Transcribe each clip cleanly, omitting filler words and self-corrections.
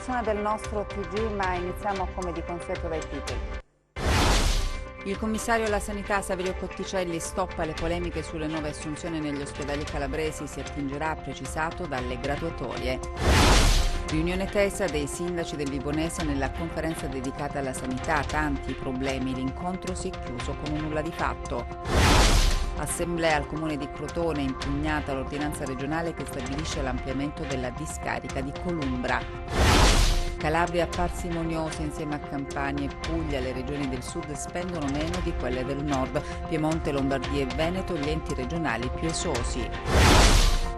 edizione del nostro TG, ma iniziamo come di consueto dai titoli. Il commissario alla sanità Saverio Cotticelli stoppa le polemiche sulle nuove assunzioni negli ospedali calabresi, si attingerà, ha precisato, dalle graduatorie. Riunione tesa dei sindaci del Vibonese nella conferenza dedicata alla sanità, tanti problemi, l'incontro si è chiuso con un nulla di fatto. Assemblea al comune di Crotone, impugnata l'ordinanza regionale che stabilisce l'ampliamento della discarica di Columbra. Calabria parsimoniosa insieme a Campania e Puglia, le regioni del sud spendono meno di quelle del nord, Piemonte, Lombardia e Veneto gli enti regionali più esosi.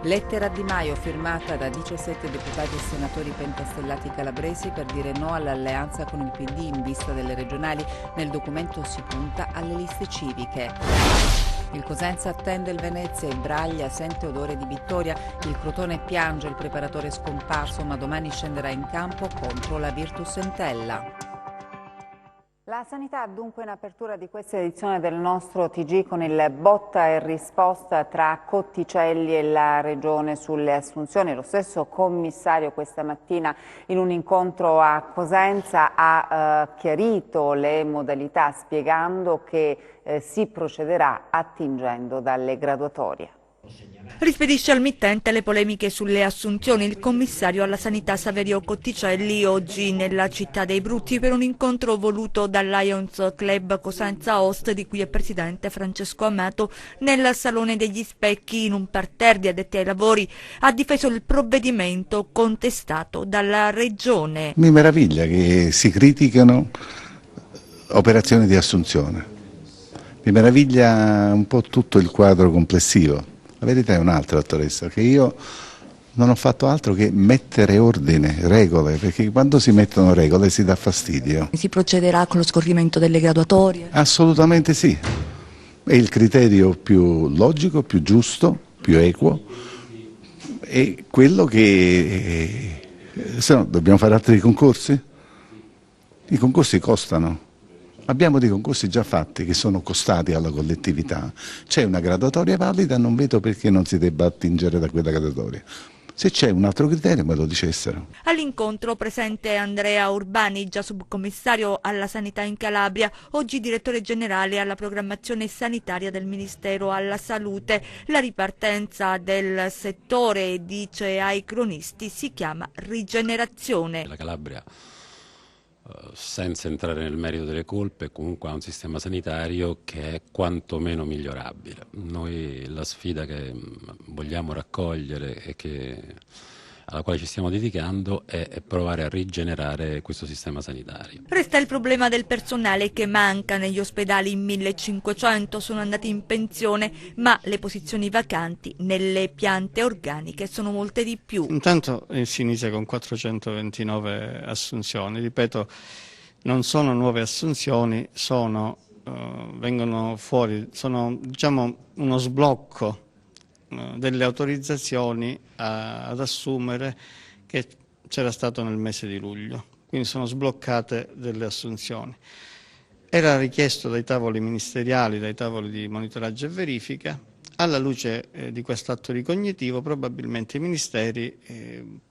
Lettera a Di Maio firmata da 17 deputati e senatori pentastellati calabresi per dire no all'alleanza con il PD in vista delle regionali. Nel documento si punta alle liste civiche. Il Cosenza attende il Venezia e Braglia sente odore di vittoria. Il Crotone piange il preparatore scomparso, ma domani scenderà in campo contro la Virtus Entella. La sanità dunque in apertura di questa edizione del nostro TG con il botta e risposta tra Cotticelli e la Regione sulle assunzioni. Lo stesso commissario questa mattina in un incontro a Cosenza ha chiarito le modalità spiegando che si procederà attingendo dalle graduatorie. Rispedisce al mittente le polemiche sulle assunzioni il commissario alla sanità Saverio Cotticelli oggi nella città dei Brutti per un incontro voluto dal Lions Club Cosenza Host, di cui è presidente Francesco Amato, nel Salone degli Specchi. In un parterre di addetti ai lavori ha difeso il provvedimento contestato dalla Regione. Mi meraviglia che si criticano operazioni di assunzione, mi meraviglia un po' tutto il quadro complessivo. La verità è un'altra, dottoressa, che io non ho fatto altro che mettere ordine, regole, perché quando si mettono regole si dà fastidio. Si procederà con lo scorrimento delle graduatorie? Assolutamente sì, è il criterio più logico, più giusto, più equo, è quello che... se no dobbiamo fare altri concorsi? I concorsi costano. Abbiamo dei concorsi già fatti che sono costati alla collettività, c'è una graduatoria valida, non vedo perché non si debba attingere da quella graduatoria. Se c'è un altro criterio me lo dicessero. All'incontro presente Andrea Urbani, già subcommissario alla sanità in Calabria, oggi direttore generale alla programmazione sanitaria del Ministero alla Salute. La ripartenza del settore, dice ai cronisti, si chiama rigenerazione. La Calabria, senza entrare nel merito delle colpe, comunque ha un sistema sanitario che è quantomeno migliorabile. Noi la sfida che vogliamo raccogliere e alla quale ci stiamo dedicando è provare a rigenerare questo sistema sanitario. Resta il problema del personale che manca negli ospedali. 1500 sono andati in pensione, ma le posizioni vacanti nelle piante organiche sono molte di più. Intanto si inizia con 429 assunzioni, ripeto, non sono nuove assunzioni, vengono fuori, sono diciamo uno sblocco delle autorizzazioni ad assumere che c'era stato nel mese di luglio, quindi sono sbloccate delle assunzioni. Era richiesto dai tavoli ministeriali, dai tavoli di monitoraggio e verifica. Alla luce di quest'atto ricognitivo probabilmente i ministeri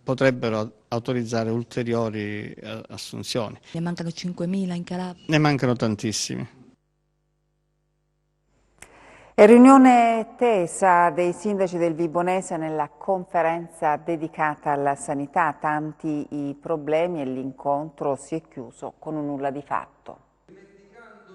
potrebbero autorizzare ulteriori assunzioni. Ne mancano 5.000 in Calabria? Ne mancano tantissimi. E riunione tesa dei sindaci del Vibonese nella conferenza dedicata alla sanità, tanti i problemi e l'incontro si è chiuso con un nulla di fatto.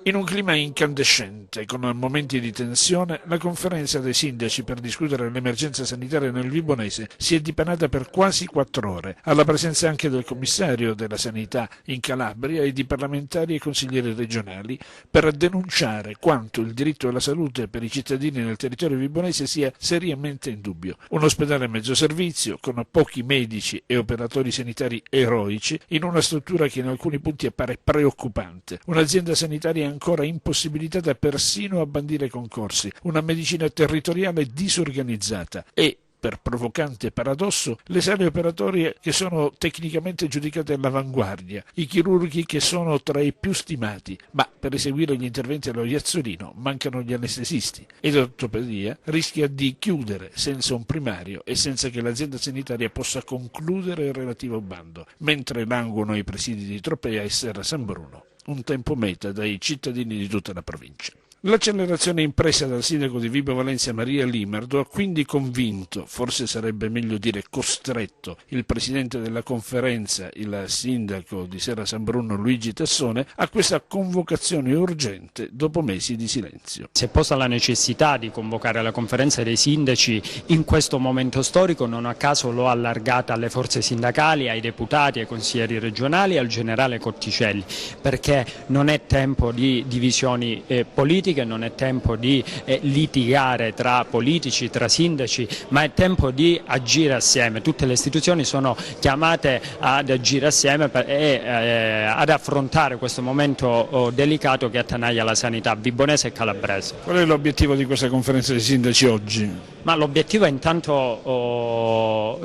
In un clima incandescente, con momenti di tensione, la conferenza dei sindaci per discutere l'emergenza sanitaria nel Vibonese si è dipanata per quasi 4 ore, alla presenza anche del commissario della sanità in Calabria e di parlamentari e consiglieri regionali, per denunciare quanto il diritto alla salute per i cittadini nel territorio vibonese sia seriamente in dubbio. Un ospedale a mezzo servizio, con pochi medici e operatori sanitari eroici, in una struttura che in alcuni punti appare preoccupante. Un'azienda sanitaria ancora impossibilitata persino a bandire concorsi, una medicina territoriale disorganizzata e per provocante paradosso, le sale operatorie che sono tecnicamente giudicate all'avanguardia, i chirurghi che sono tra i più stimati, ma per eseguire gli interventi allo iazzolino mancano gli anestesisti e l'ortopedia rischia di chiudere senza un primario e senza che l'azienda sanitaria possa concludere il relativo bando, mentre languono i presidi di Tropea e Serra San Bruno, un tempo meta dai cittadini di tutta la provincia. L'accelerazione impressa dal sindaco di Vibo Valentia Maria Limardo ha quindi convinto, forse sarebbe meglio dire costretto, il presidente della conferenza, il sindaco di Serra San Bruno Luigi Tassone, a questa convocazione urgente dopo mesi di silenzio. Si è posta la necessità di convocare la conferenza dei sindaci in questo momento storico, non a caso l'ho allargata alle forze sindacali, ai deputati, ai consiglieri regionali e al generale Cotticelli, perché non è tempo di divisioni politiche, non è tempo di litigare tra politici, tra sindaci, ma è tempo di agire assieme. Tutte le istituzioni sono chiamate ad agire assieme e ad affrontare questo momento delicato che attanaglia la sanità vibonese e calabrese. Qual è l'obiettivo di questa conferenza dei sindaci oggi? Ma l'obiettivo è intanto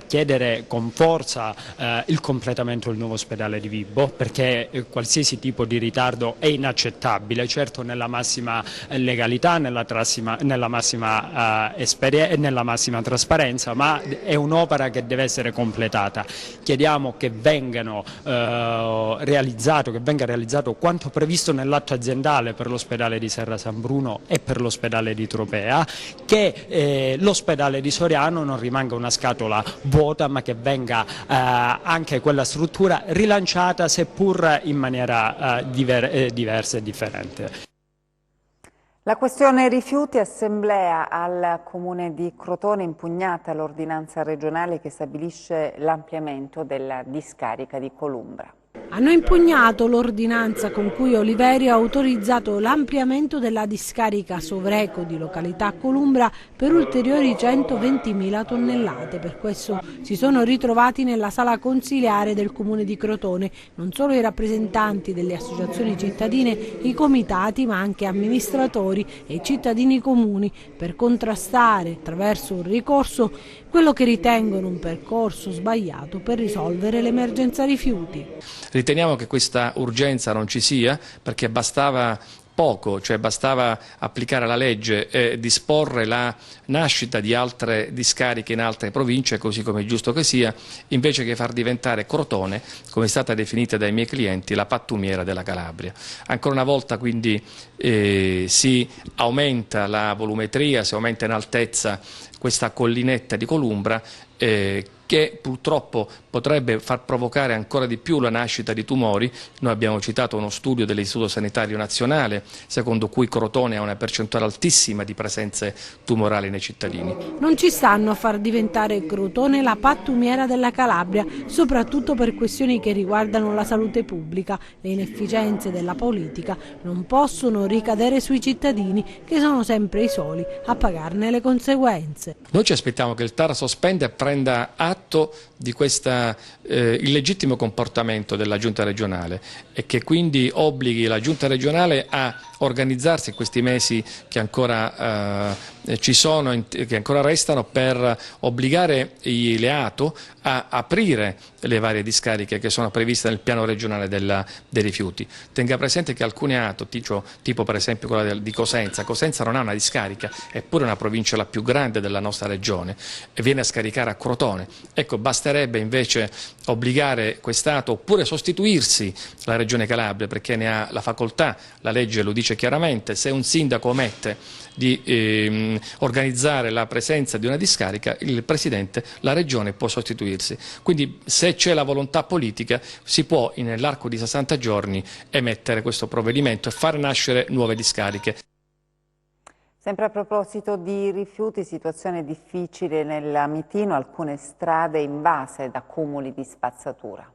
chiedere con forza il completamento del nuovo ospedale di Vibo, perché qualsiasi tipo di ritardo è inaccettabile, certo nella massima legalità, nella massima trasparenza, ma è un'opera che deve essere completata. Chiediamo che venga realizzato quanto previsto nell'atto aziendale per l'ospedale di Serra San Bruno e per l'ospedale di Tropea, che l'ospedale di Soriano non rimanga una scatola vuota, ma che venga anche quella struttura rilanciata, seppur in maniera diversa e differente. La questione rifiuti, assemblea al Comune di Crotone, impugnata l'ordinanza regionale che stabilisce l'ampliamento della discarica di Columbra. Hanno impugnato l'ordinanza con cui Oliverio ha autorizzato l'ampliamento della discarica Sovreco di località Columbra per ulteriori 120.000 tonnellate. Per questo si sono ritrovati nella sala consiliare del Comune di Crotone non solo i rappresentanti delle associazioni cittadine, i comitati, ma anche amministratori e cittadini comuni per contrastare attraverso un ricorso quello che ritengono un percorso sbagliato per risolvere l'emergenza rifiuti. Riteniamo che questa urgenza non ci sia, perché bastava poco, cioè bastava applicare la legge e disporre la nascita di altre discariche in altre province, così come è giusto che sia, invece che far diventare Crotone, come è stata definita dai miei clienti, la pattumiera della Calabria. Ancora una volta quindi si aumenta la volumetria, si aumenta in altezza questa collinetta di Columbra, che purtroppo potrebbe far provocare ancora di più la nascita di tumori. Noi abbiamo citato uno studio dell'Istituto Sanitario Nazionale, secondo cui Crotone ha una percentuale altissima di presenze tumorali nei cittadini. Non ci stanno a far diventare Crotone la pattumiera della Calabria, soprattutto per questioni che riguardano la salute pubblica. Le inefficienze della politica non possono ricadere sui cittadini, che sono sempre i soli a pagarne le conseguenze. Noi ci aspettiamo che il TAR sospenda e prenda atto di questo illegittimo comportamento della Giunta regionale e che quindi obblighi la Giunta regionale a organizzarsi in questi mesi che ancora ci sono, che ancora restano, per obbligare le ATO a aprire le varie discariche che sono previste nel piano regionale dei rifiuti. Tenga presente che alcune ATO, tipo per esempio quella di Cosenza non ha una discarica, eppure è una provincia la più grande della nostra regione, e viene a scaricare a Crotone. Ecco, basterebbe invece obbligare quest'ATO, oppure sostituirsi la Regione Calabria, perché ne ha la facoltà, la legge lo dice chiaramente. Se un sindaco omette di organizzare la presenza di una discarica, il Presidente, la Regione può sostituirsi. Quindi se c'è la volontà politica si può nell'arco di 60 giorni emettere questo provvedimento e far nascere nuove discariche. Sempre a proposito di rifiuti, situazione difficile nell'Amitino, alcune strade invase da cumuli di spazzatura.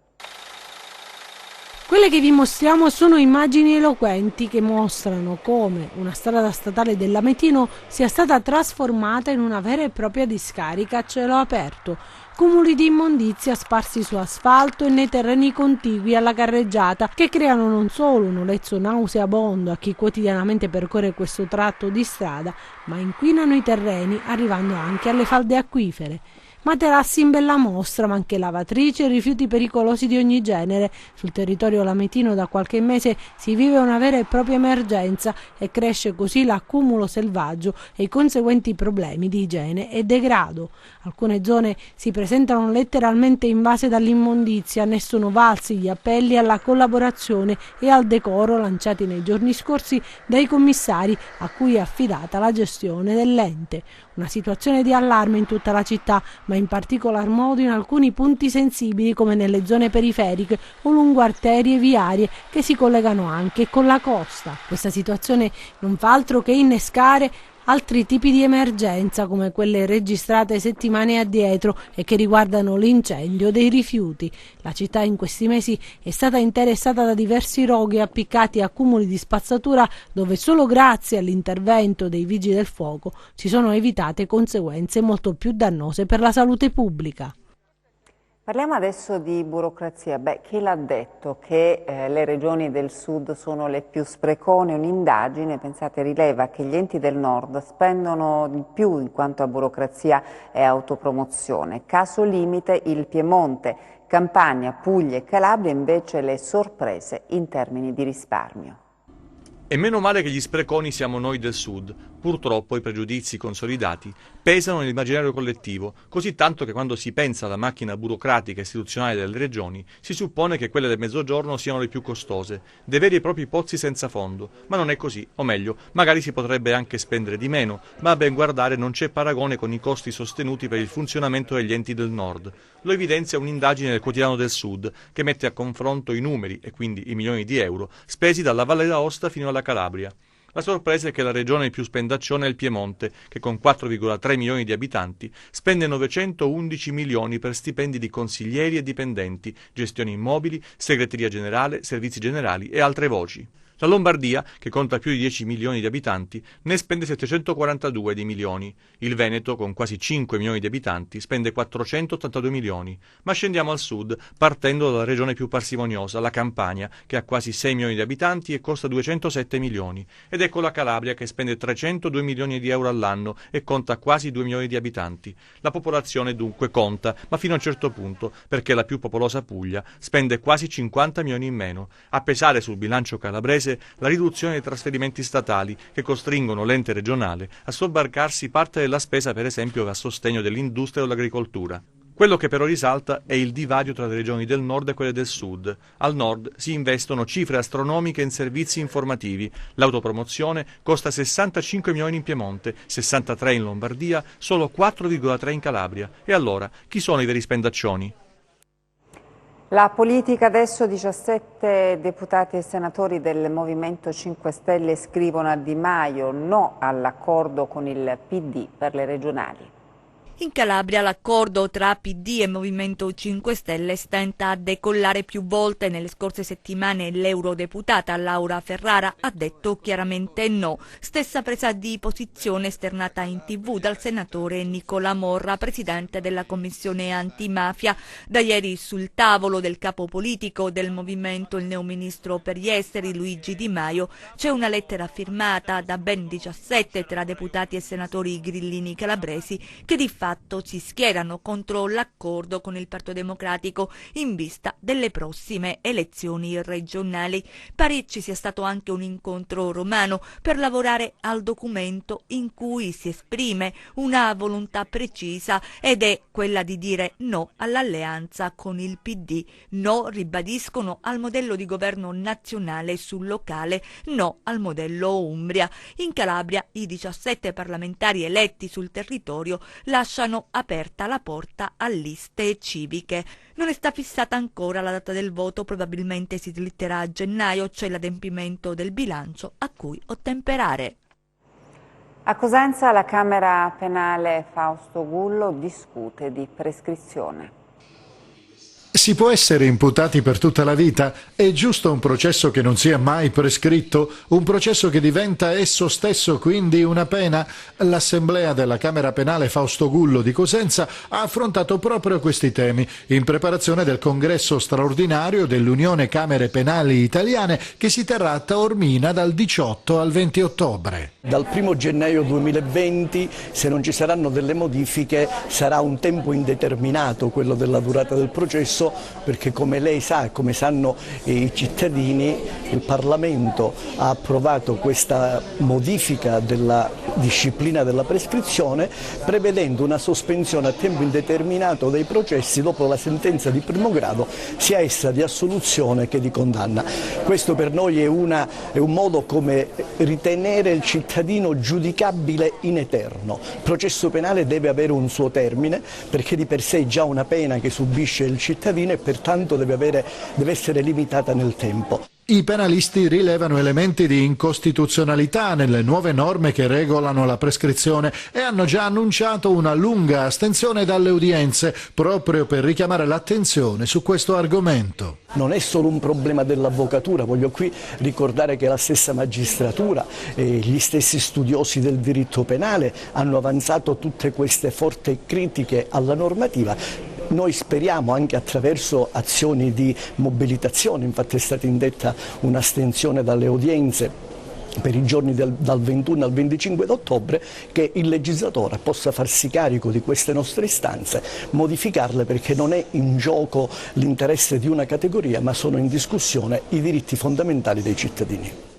Quelle che vi mostriamo sono immagini eloquenti che mostrano come una strada statale dell'Ametino sia stata trasformata in una vera e propria discarica a cielo aperto. Cumuli di immondizia sparsi su asfalto e nei terreni contigui alla carreggiata che creano non solo un olezzo nauseabondo a chi quotidianamente percorre questo tratto di strada, ma inquinano i terreni arrivando anche alle falde acquifere. Materassi in bella mostra, ma anche lavatrici e rifiuti pericolosi di ogni genere. Sul territorio lametino da qualche mese si vive una vera e propria emergenza e cresce così l'accumulo selvaggio e i conseguenti problemi di igiene e degrado. Alcune zone si presentano letteralmente invase dall'immondizia, ne sono valsi gli appelli alla collaborazione e al decoro lanciati nei giorni scorsi dai commissari a cui è affidata la gestione dell'ente. Una situazione di allarme in tutta la città, ma in particolar modo in alcuni punti sensibili come nelle zone periferiche o lungo arterie viarie che si collegano anche con la costa. Questa situazione non fa altro che innescare altri tipi di emergenza come quelle registrate settimane addietro e che riguardano l'incendio dei rifiuti. La città in questi mesi è stata interessata da diversi roghi appiccati a cumuli di spazzatura dove solo grazie all'intervento dei vigili del fuoco si sono evitate conseguenze molto più dannose per la salute pubblica. Parliamo adesso di burocrazia. Chi l'ha detto che le regioni del sud sono le più sprecone? Un'indagine, pensate, rileva che gli enti del nord spendono di più in quanto a burocrazia e autopromozione. Caso limite il Piemonte, Campania, Puglia e Calabria invece le sorprese in termini di risparmio. E meno male che gli spreconi siamo noi del Sud. Purtroppo i pregiudizi consolidati pesano nell'immaginario collettivo, così tanto che quando si pensa alla macchina burocratica e istituzionale delle regioni, si suppone che quelle del Mezzogiorno siano le più costose, dei veri e propri pozzi senza fondo. Ma non è così, o meglio, magari si potrebbe anche spendere di meno, ma a ben guardare non c'è paragone con i costi sostenuti per il funzionamento degli enti del Nord. Lo evidenzia un'indagine del Quotidiano del Sud, che mette a confronto i numeri, e quindi i milioni di euro, spesi dalla Valle d'Aosta fino alla Calabria. La sorpresa è che la regione più spendaccione è il Piemonte, che con 4,3 milioni di abitanti spende 911 milioni per stipendi di consiglieri e dipendenti, gestione immobili, segreteria generale, servizi generali e altre voci. La Lombardia, che conta più di 10 milioni di abitanti, ne spende 742 di milioni. Il Veneto, con quasi 5 milioni di abitanti, spende 482 milioni. Ma scendiamo al sud, partendo dalla regione più parsimoniosa, la Campania, che ha quasi 6 milioni di abitanti e costa 207 milioni. Ed ecco la Calabria, che spende 302 milioni di euro all'anno e conta quasi 2 milioni di abitanti. La popolazione dunque conta, ma fino a un certo punto, perché la più popolosa Puglia spende quasi 50 milioni in meno. A pesare sul bilancio calabrese la riduzione dei trasferimenti statali che costringono l'ente regionale a sobbarcarsi parte della spesa, per esempio a sostegno dell'industria o dell'agricoltura. Quello che però risalta è il divario tra le regioni del nord e quelle del sud. Al nord si investono cifre astronomiche in servizi informativi. L'autopromozione costa 65 milioni in Piemonte, 63 in Lombardia, solo 4,3 in Calabria. E allora, chi sono i veri spendaccioni? La politica adesso, 17 deputati e senatori del Movimento 5 Stelle scrivono a Di Maio no all'accordo con il PD per le regionali. In Calabria l'accordo tra PD e Movimento 5 Stelle stenta a decollare più volte. Nelle scorse settimane l'eurodeputata Laura Ferrara ha detto chiaramente no. Stessa presa di posizione esternata in TV dal senatore Nicola Morra, presidente della Commissione Antimafia. Da ieri sul tavolo del capo politico del movimento, il neoministro per gli esteri Luigi Di Maio, c'è una lettera firmata da ben 17 tra deputati e senatori grillini calabresi che di fatto si schierano contro l'accordo con il Partito Democratico in vista delle prossime elezioni regionali. Pare ci sia stato anche un incontro romano per lavorare al documento in cui si esprime una volontà precisa ed è quella di dire no all'alleanza con il PD, no, ribadiscono, al modello di governo nazionale sul locale, no al modello Umbria. In Calabria i 17 parlamentari eletti sul territorio lasciano aperta la porta a liste civiche. Non è stata fissata ancora la data del voto, probabilmente si slitterà a gennaio, c'è l'adempimento del bilancio a cui ottemperare. A Cosenza la Camera Penale Fausto Gullo discute di prescrizione. Si può essere imputati per tutta la vita? È giusto un processo che non sia mai prescritto? Un processo che diventa esso stesso quindi una pena? L'Assemblea della Camera Penale Fausto Gullo di Cosenza ha affrontato proprio questi temi in preparazione del congresso straordinario dell'Unione Camere Penali Italiane che si terrà a Taormina dal 18 al 20 ottobre. Dal 1 gennaio 2020, se non ci saranno delle modifiche, sarà un tempo indeterminato quello della durata del processo, perché come lei sa e come sanno i cittadini, il Parlamento ha approvato questa modifica della disciplina della prescrizione, prevedendo una sospensione a tempo indeterminato dei processi dopo la sentenza di primo grado, sia essa di assoluzione che di condanna. Questo per noi è un modo come ritenere il cittadino giudicabile in eterno. Il processo penale deve avere un suo termine, perché di per sé è già una pena che subisce il cittadino e pertanto deve essere limitata nel tempo. I penalisti rilevano elementi di incostituzionalità nelle nuove norme che regolano la prescrizione e hanno già annunciato una lunga astensione dalle udienze proprio per richiamare l'attenzione su questo argomento. Non è solo un problema dell'avvocatura, voglio qui ricordare che la stessa magistratura e gli stessi studiosi del diritto penale hanno avanzato tutte queste forti critiche alla normativa. Noi speriamo anche attraverso azioni di mobilitazione, infatti è stata indetta un'astensione dalle udienze per i giorni dal 21 al 25 ottobre, che il legislatore possa farsi carico di queste nostre istanze, modificarle, perché non è in gioco l'interesse di una categoria, ma sono in discussione i diritti fondamentali dei cittadini.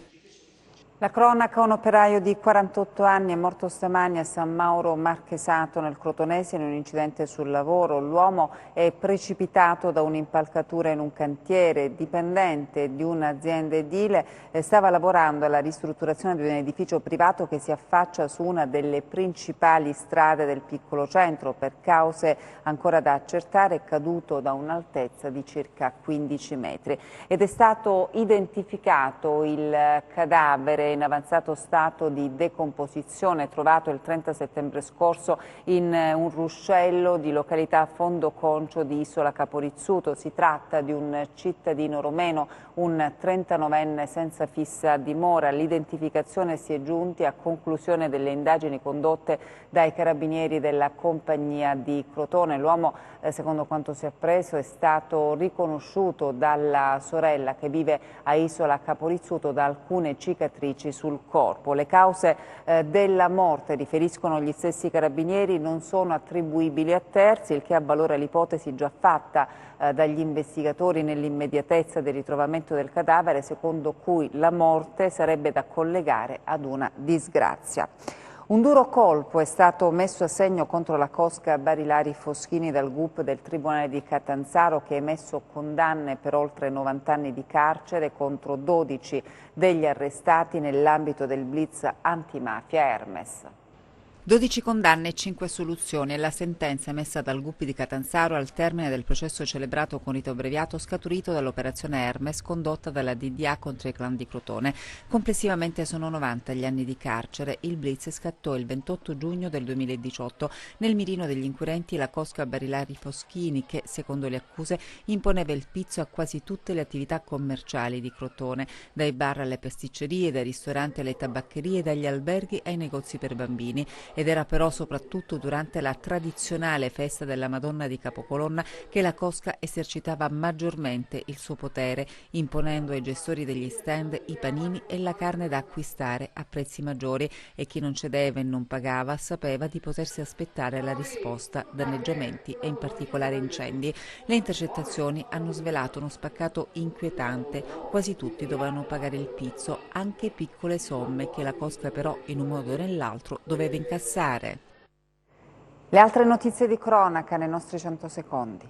La cronaca: un operaio di 48 anni è morto stamani a San Mauro Marchesato nel Crotonese in un incidente sul lavoro. L'uomo è precipitato da un'impalcatura in un cantiere. Dipendente di un'azienda edile, stava lavorando alla ristrutturazione di un edificio privato che si affaccia su una delle principali strade del piccolo centro. Per cause ancora da accertare è caduto da un'altezza di circa 15 metri ed è stato identificato il cadavere in avanzato stato di decomposizione, trovato il 30 settembre scorso in un ruscello di località Fondoconcio di Isola Caporizzuto. Si tratta di un cittadino romeno, un 39enne senza fissa dimora. L'identificazione si è giunti a conclusione delle indagini condotte dai carabinieri della compagnia di Crotone. L'uomo, secondo quanto si è appreso, è stato riconosciuto dalla sorella che vive a Isola Caporizzuto da alcune cicatrici sul corpo. Le cause della morte, riferiscono gli stessi carabinieri, non sono attribuibili a terzi, il che avvalora l'ipotesi già fatta dagli investigatori nell'immediatezza del ritrovamento del cadavere, secondo cui la morte sarebbe da collegare ad una disgrazia. Un duro colpo è stato messo a segno contro la cosca Barilari Foschini dal GUP del Tribunale di Catanzaro, che ha emesso condanne per oltre 90 anni di carcere contro 12 degli arrestati nell'ambito del blitz antimafia Hermes. 12 condanne e 5 assoluzioni è la sentenza emessa dal GUP di Catanzaro al termine del processo celebrato con rito abbreviato scaturito dall'operazione Hermes condotta dalla DDA contro i clan di Crotone. Complessivamente sono 90 gli anni di carcere. Il blitz scattò il 28 giugno del 2018 nel mirino degli inquirenti la cosca Barilari Foschini che, secondo le accuse, imponeva il pizzo a quasi tutte le attività commerciali di Crotone, dai bar alle pasticcerie, dai ristoranti alle tabaccherie, dagli alberghi ai negozi per bambini. Ed era però soprattutto durante la tradizionale festa della Madonna di Capocolonna che la cosca esercitava maggiormente il suo potere, imponendo ai gestori degli stand i panini e la carne da acquistare a prezzi maggiori, e chi non cedeva e non pagava sapeva di potersi aspettare la risposta: danneggiamenti e in particolare incendi. Le intercettazioni hanno svelato uno spaccato inquietante: quasi tutti dovevano pagare il pizzo, anche piccole somme che la cosca però in un modo o nell'altro doveva incassare. Le altre notizie di cronaca nei nostri 100 secondi.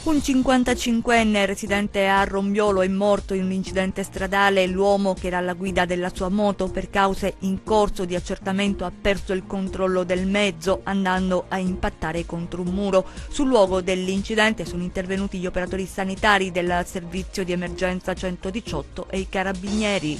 Un 55enne residente a Rombiolo è morto in un incidente stradale. L'uomo, che era alla guida della sua moto, per cause in corso di accertamento ha perso il controllo del mezzo andando a impattare contro un muro. Sul luogo dell'incidente sono intervenuti gli operatori sanitari del servizio di emergenza 118 e i carabinieri.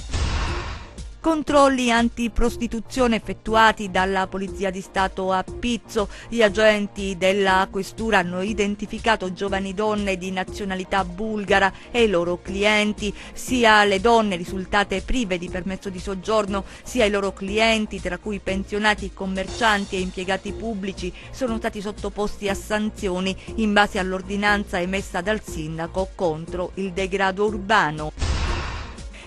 Controlli antiprostituzione effettuati dalla Polizia di Stato a Pizzo. Gli agenti della questura hanno identificato giovani donne di nazionalità bulgara e i loro clienti. Sia le donne risultate prive di permesso di soggiorno, sia i loro clienti, tra cui pensionati, commercianti e impiegati pubblici, sono stati sottoposti a sanzioni in base all'ordinanza emessa dal sindaco contro il degrado urbano.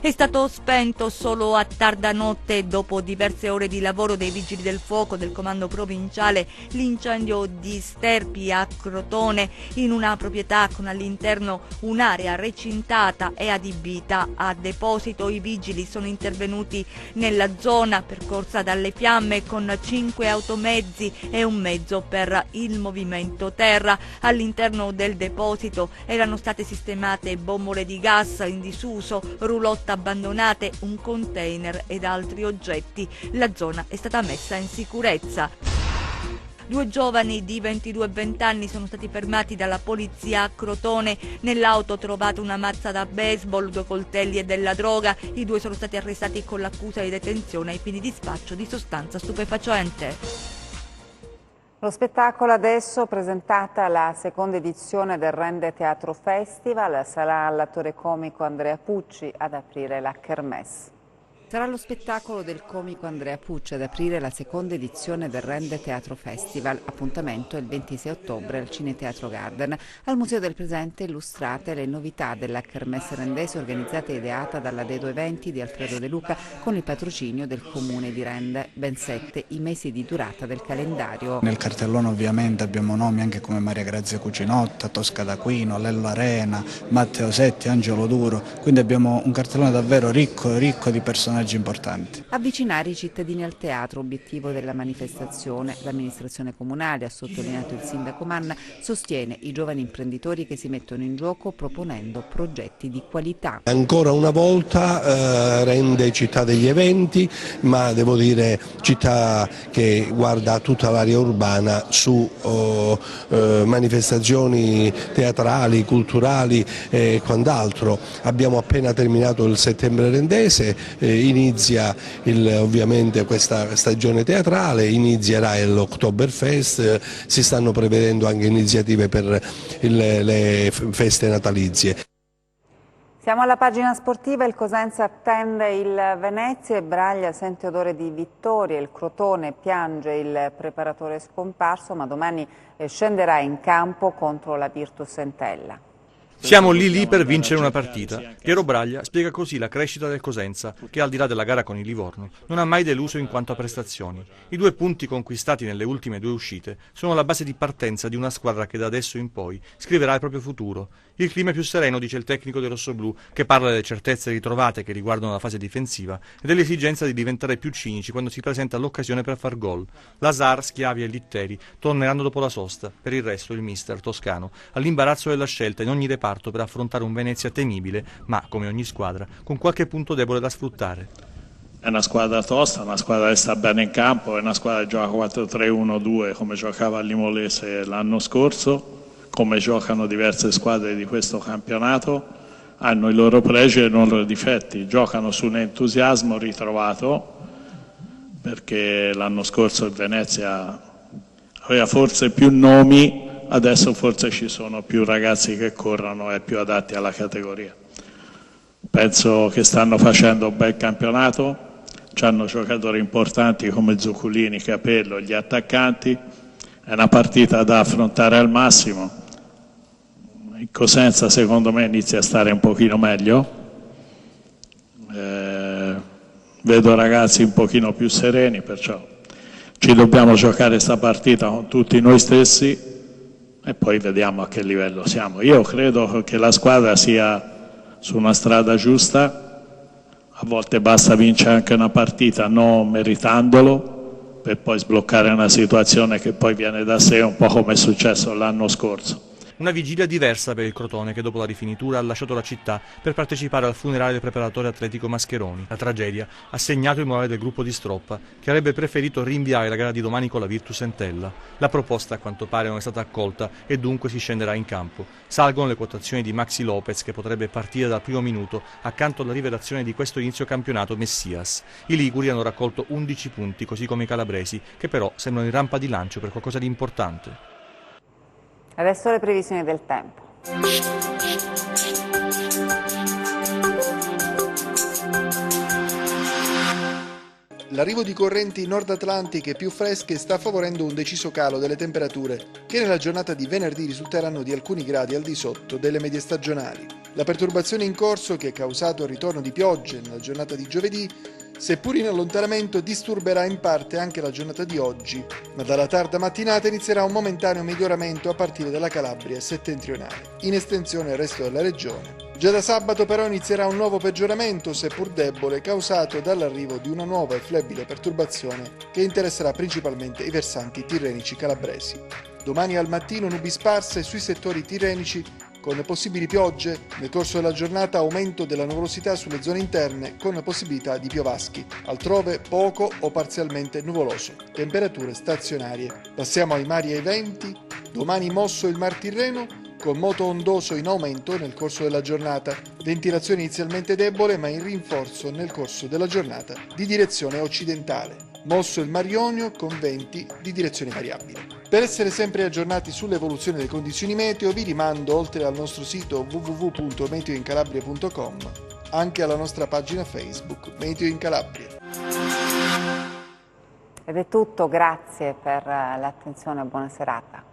È stato spento solo a tarda notte, dopo diverse ore di lavoro dei vigili del fuoco del comando provinciale, l'incendio di Sterpi a Crotone, in una proprietà con all'interno un'area recintata e adibita a deposito. I vigili sono intervenuti nella zona percorsa dalle fiamme con 5 automezzi e un mezzo per il movimento terra. All'interno del deposito erano state sistemate bombole di gas in disuso, roulotte abbandonate, un container ed altri oggetti. La zona è stata messa in sicurezza. 2 giovani di 22 e 20 anni sono stati fermati dalla polizia a Crotone. Nell'auto trovata una mazza da baseball, 2 coltelli e della droga. I 2 sono stati arrestati con l'accusa di detenzione ai fini di spaccio di sostanza stupefacente. Lo spettacolo adesso, presentata la seconda edizione del Rende Teatro Festival, sarà l'attore comico Andrea Pucci ad aprire la Kermesse. Sarà lo spettacolo del comico Andrea Pucci ad aprire la seconda edizione del Rende Teatro Festival. Appuntamento il 26 ottobre al Cineteatro Garden. Al Museo del Presente illustrate le novità della Kermesse rendese organizzata e ideata dalla Dedo Eventi di Alfredo De Luca con il patrocinio del Comune di Rende. Ben 7 i mesi di durata del calendario. Nel cartellone ovviamente abbiamo nomi anche come Maria Grazia Cucinotta, Tosca d'Aquino, Lello Arena, Matteo Setti, Angelo Duro, quindi abbiamo un cartellone davvero ricco di personaggi importanti. Avvicinare i cittadini al teatro, obiettivo della manifestazione. L'amministrazione comunale, ha sottolineato il sindaco Manna, sostiene i giovani imprenditori che si mettono in gioco proponendo progetti di qualità. Ancora una volta Rende città degli eventi, ma devo dire città che guarda tutta l'area urbana su manifestazioni teatrali, culturali e quant'altro. Abbiamo appena terminato il settembre rendese, inizia ovviamente questa stagione teatrale, inizierà l'Oktoberfest, si stanno prevedendo anche iniziative per le feste natalizie. Siamo alla pagina sportiva, il Cosenza attende il Venezia, il Braglia sente odore di vittoria, il Crotone piange il preparatore scomparso, ma domani scenderà in campo contro la Virtus Entella. Siamo lì per vincere una partita. Piero Braglia spiega così la crescita del Cosenza, che al di là della gara con il Livorno non ha mai deluso in quanto a prestazioni. I 2 punti conquistati nelle ultime 2 uscite sono la base di partenza di una squadra che da adesso in poi scriverà il proprio futuro. Il clima è più sereno, dice il tecnico dei rossoblù, che parla delle certezze ritrovate che riguardano la fase difensiva e dell'esigenza di diventare più cinici quando si presenta l'occasione per far gol. Lazar, Schiavi e Litteri torneranno dopo la sosta. Per il resto il mister toscano ha l'imbarazzo della scelta in ogni reparto per affrontare un Venezia temibile, ma come ogni squadra con qualche punto debole da sfruttare. È una squadra tosta, una squadra che sta bene in campo, è una squadra che gioca 4-3-1-2 come giocava a Limolese l'anno scorso, come giocano diverse squadre di questo campionato, hanno i loro pregi e i loro difetti, giocano su un entusiasmo ritrovato, perché l'anno scorso il Venezia aveva forse più nomi, adesso forse ci sono più ragazzi che corrono e più adatti alla categoria. Penso che stanno facendo un bel campionato, hanno giocatori importanti come Zuccolini, Capello, gli attaccanti, è una partita da affrontare al massimo. Il Cosenza secondo me inizia a stare un pochino meglio, vedo ragazzi un pochino più sereni, perciò ci dobbiamo giocare questa partita con tutti noi stessi e poi vediamo a che livello siamo. Io credo che la squadra sia su una strada giusta, a volte basta vincere anche una partita non meritandolo per poi sbloccare una situazione che poi viene da sé, un po' come è successo l'anno scorso. Una vigilia diversa per il Crotone che dopo la rifinitura ha lasciato la città per partecipare al funerale del preparatore atletico Mascheroni. La tragedia ha segnato il morale del gruppo di Stroppa, che avrebbe preferito rinviare la gara di domani con la Virtus Entella. La proposta a quanto pare non è stata accolta e dunque si scenderà in campo. Salgono le quotazioni di Maxi Lopez, che potrebbe partire dal primo minuto accanto alla rivelazione di questo inizio campionato, Messias. I liguri hanno raccolto 11 punti, così come i calabresi, che però sembrano in rampa di lancio per qualcosa di importante. Adesso le previsioni del tempo. L'arrivo di correnti nord-atlantiche più fresche sta favorendo un deciso calo delle temperature, che nella giornata di venerdì risulteranno di alcuni gradi al di sotto delle medie stagionali. La perturbazione in corso, che ha causato il ritorno di piogge nella giornata di giovedì, seppur in allontanamento, disturberà in parte anche la giornata di oggi, ma dalla tarda mattinata inizierà un momentaneo miglioramento a partire dalla Calabria settentrionale, in estensione al resto della regione. Già da sabato però inizierà un nuovo peggioramento, seppur debole, causato dall'arrivo di una nuova e flebile perturbazione che interesserà principalmente i versanti tirrenici calabresi. Domani al mattino nubi sparse sui settori tirrenici con possibili piogge, nel corso della giornata aumento della nuvolosità sulle zone interne con possibilità di piovaschi, altrove poco o parzialmente nuvoloso, temperature stazionarie. Passiamo ai mari e ai venti, domani mosso il Mar Tirreno con moto ondoso in aumento nel corso della giornata, ventilazione inizialmente debole ma in rinforzo nel corso della giornata di direzione occidentale, mosso il Mar Ionio con venti di direzione variabile. Per essere sempre aggiornati sull'evoluzione delle condizioni meteo vi rimando, oltre al nostro sito www.meteoincalabria.com, anche alla nostra pagina Facebook Meteo in Calabria. Ed è tutto, grazie per l'attenzione e buona serata.